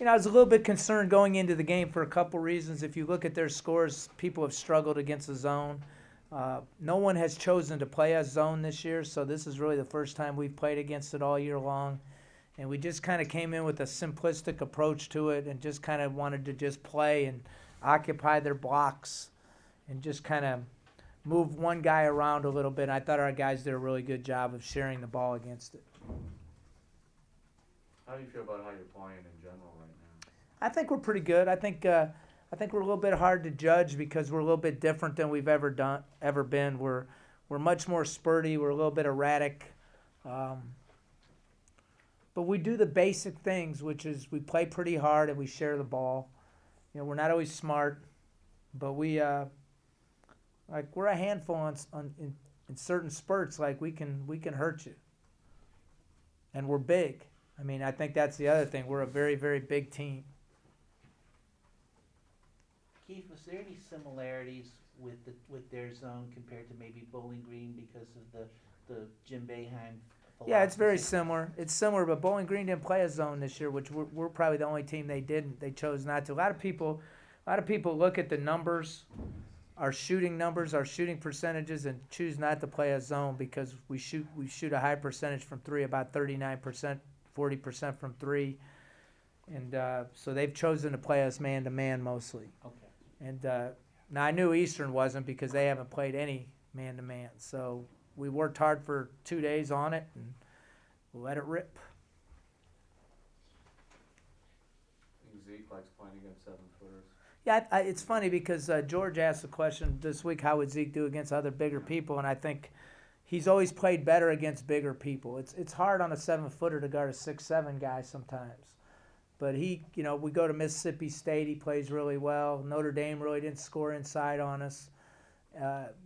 I was a little bit concerned going into the game for a couple reasons. If you look at their scores, people have struggled against the zone. No one has chosen to play us zone this year, so this is really the first time we've played against it all year long. And we just kind of came in with a simplistic approach to it and just kind of wanted to just play and occupy their blocks and just kind of move one guy around a little bit. I thought our guys did a really good job of sharing the ball against it. How do you feel about how you're playing in general right now? I think we're pretty good. I think we're a little bit hard to judge because we're a little bit different than we've ever been. We're much more spurty. We're a little bit erratic. But we do the basic things, which is we play pretty hard and we share the ball. We're not always smart, but we're a handful in certain spurts. Like we can hurt you, and we're big. I think that's the other thing. We're a very, very big team. Keith, was there any similarities with their zone compared to maybe Bowling Green because of the Jim Boeheim philosophy? Yeah, it's very similar. It's similar, but Bowling Green didn't play a zone this year, which we're probably the only team they didn't. They chose not to. A lot of people look at the numbers, our shooting numbers, our shooting percentages, and choose not to play a zone because we shoot a high percentage from three, about 39%, 40% from three, and so they've chosen to play us man to man mostly. Okay. And now I knew Eastern wasn't because they haven't played any man to man, so we worked hard for 2 days on it and let it rip. I think Zeke likes playing against 7-footers. Yeah, it's funny because George asked the question this week, how would Zeke do against other bigger people? And I think he's always played better against bigger people. It's hard on a 7-footer to guard a 6'7" guy sometimes. But we go to Mississippi State, he plays really well. Notre Dame really didn't score inside on us.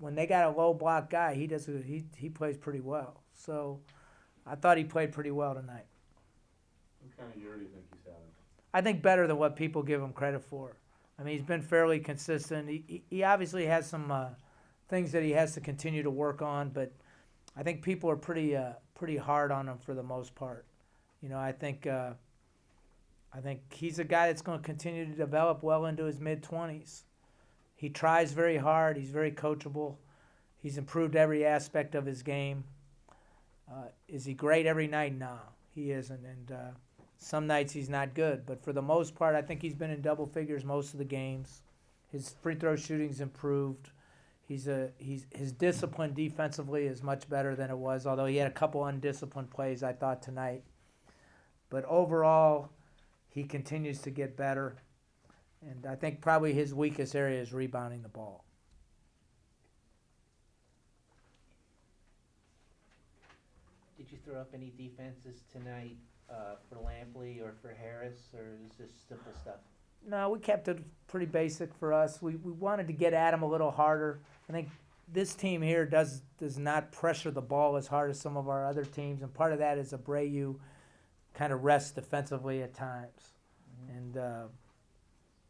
When they got a low block guy, he plays pretty well. So I thought he played pretty well tonight. What kind of year do you think he's having? I think better than what people give him credit for. He's been fairly consistent. He obviously has some things that he has to continue to work on, but I think people are pretty hard on him for the most part. I think he's a guy that's going to continue to develop well into his mid-20s. He tries very hard. He's very coachable. He's improved every aspect of his game. Is he great every night? No, he isn't. And some nights he's not good. But for the most part, I think he's been in double figures most of the games. His free throw shooting's improved. His discipline defensively is much better than it was, although he had a couple undisciplined plays, I thought, tonight. But overall, he continues to get better. And I think probably his weakest area is rebounding the ball. Did you throw up any defenses tonight for Lampley or for Harris, or is this simple stuff? No, we kept it pretty basic for us. We wanted to get at him a little harder. I think this team here does not pressure the ball as hard as some of our other teams, and part of that is Abreu kind of rests defensively at times. Mm-hmm. And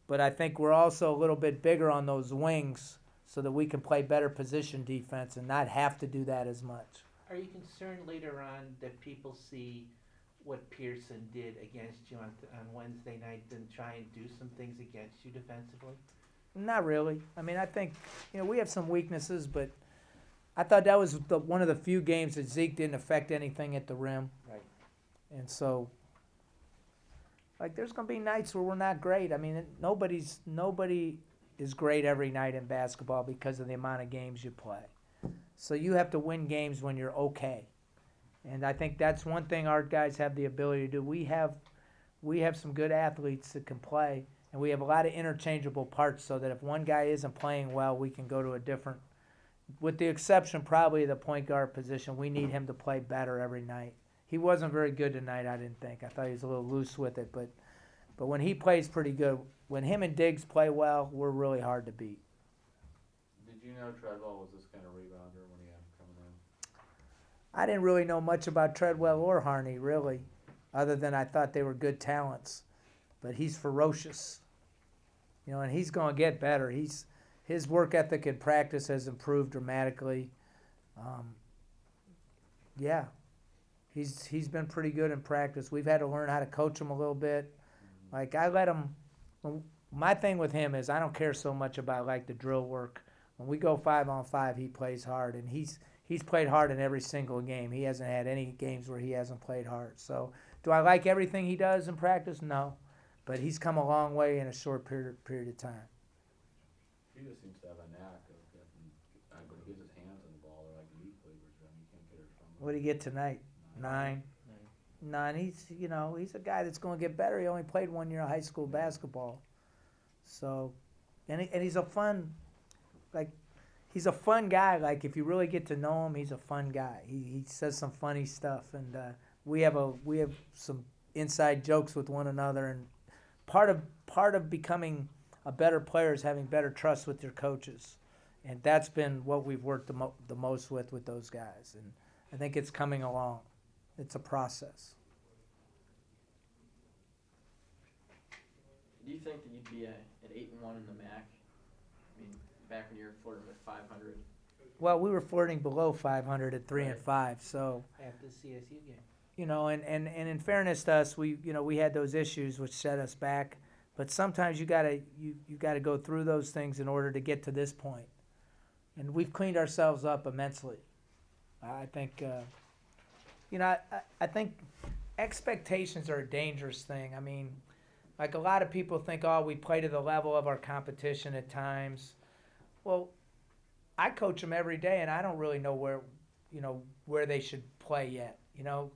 but I think we're also a little bit bigger on those wings so that we can play better position defense and not have to do that as much. Are you concerned later on that people see what Pearson did against you on Wednesday night and try and do some things against you defensively? Not really. I think we have some weaknesses, but I thought that was one of the few games that Zeke didn't affect anything at the rim. Right. And so, there's going to be nights where we're not great. Nobody is great every night in basketball because of the amount of games you play. So you have to win games when you're okay. And I think that's one thing our guys have the ability to do. We have some good athletes that can play, and we have a lot of interchangeable parts so that if one guy isn't playing well, we can go to a different, with the exception probably of the point guard position. We need him to play better every night. He wasn't very good tonight, I didn't think. I thought he was a little loose with it, but when he plays pretty good, when him and Diggs play well, we're really hard to beat. Did you know Treadwell was this kind of rebounder when he had him coming in? I didn't really know much about Treadwell or Harney, really, other than I thought they were good talents. But he's ferocious, and he's going to get better. His work ethic in practice has improved dramatically. He's been pretty good in practice. We've had to learn how to coach him a little bit. Like I let him. My thing with him is I don't care so much about like the drill work. When we go 5-on-5, he plays hard, and he's played hard in every single game. He hasn't had any games where he hasn't played hard. So, do I like everything he does in practice? No, but he's come a long way in a short period of time. He just seems to have a knack of getting, when he gets his hands on the ball, they're like meat cleavers. I mean, you can't get it from him. What did he get tonight? 9. 9. He's a guy that's going to get better. He only played 1 year of high school basketball, so, and he's a fun, like, he's a fun guy. Like if you really get to know him, he's a fun guy. He says some funny stuff, and we have some inside jokes with one another. And part of becoming a better player is having better trust with your coaches, and that's been what we've worked the most with those guys. And I think it's coming along. It's a process. Do you think that you'd be at 8-1 in the MAC? I mean, back when you were flirting with 500. Well, we were flirting below 500 at 3-5, so. After the CSU game. You know, and in fairness to us, we had those issues which set us back. But sometimes you gotta go through those things in order to get to this point. And we've cleaned ourselves up immensely. I think, I think expectations are a dangerous thing. I mean, like a lot of people think, oh, we play to the level of our competition at times. Well, I coach them every day, and I don't really know where they should play yet. You know,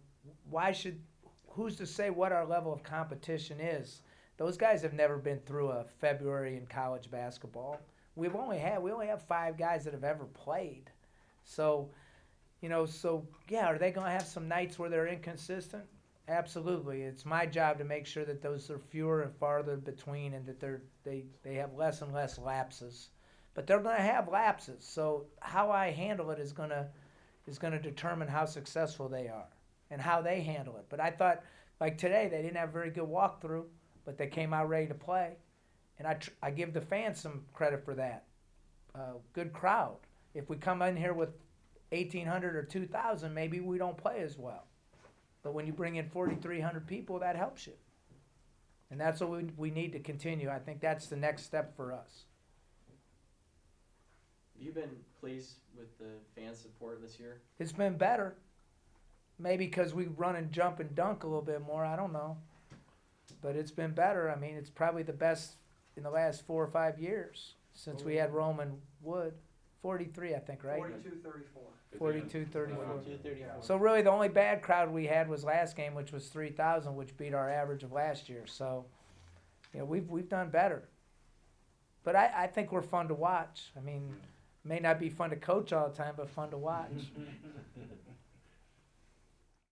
who's to say what our level of competition is? Those guys have never been through a February in college basketball. We only have 5 guys that have ever played. So, yeah, are they going to have some nights where they're inconsistent? Absolutely. It's my job to make sure that those are fewer and farther between, and that they have less and less lapses. But they're going to have lapses. So how I handle it is going to determine how successful they are and how they handle it. But I thought, like today, they didn't have a very good walkthrough, but they came out ready to play, and I give the fans some credit for that. Good crowd. If we come in here with 1,800 or 2,000, maybe we don't play as well. But when you bring in 4,300 people, that helps you. And that's what we need to continue. I think that's the next step for us. Have you been pleased with the fan support this year? It's been better. Maybe because we run and jump and dunk a little bit more. I don't know. But it's been better. I mean, it's probably the best in the last 4 or 5 years since we had Roman Wood. 43, I think, right? 42-34. 42-34. So really the only bad crowd we had was last game, which was 3,000, which beat our average of last year. So, we've done better. But I think we're fun to watch. I mean, may not be fun to coach all the time, but fun to watch.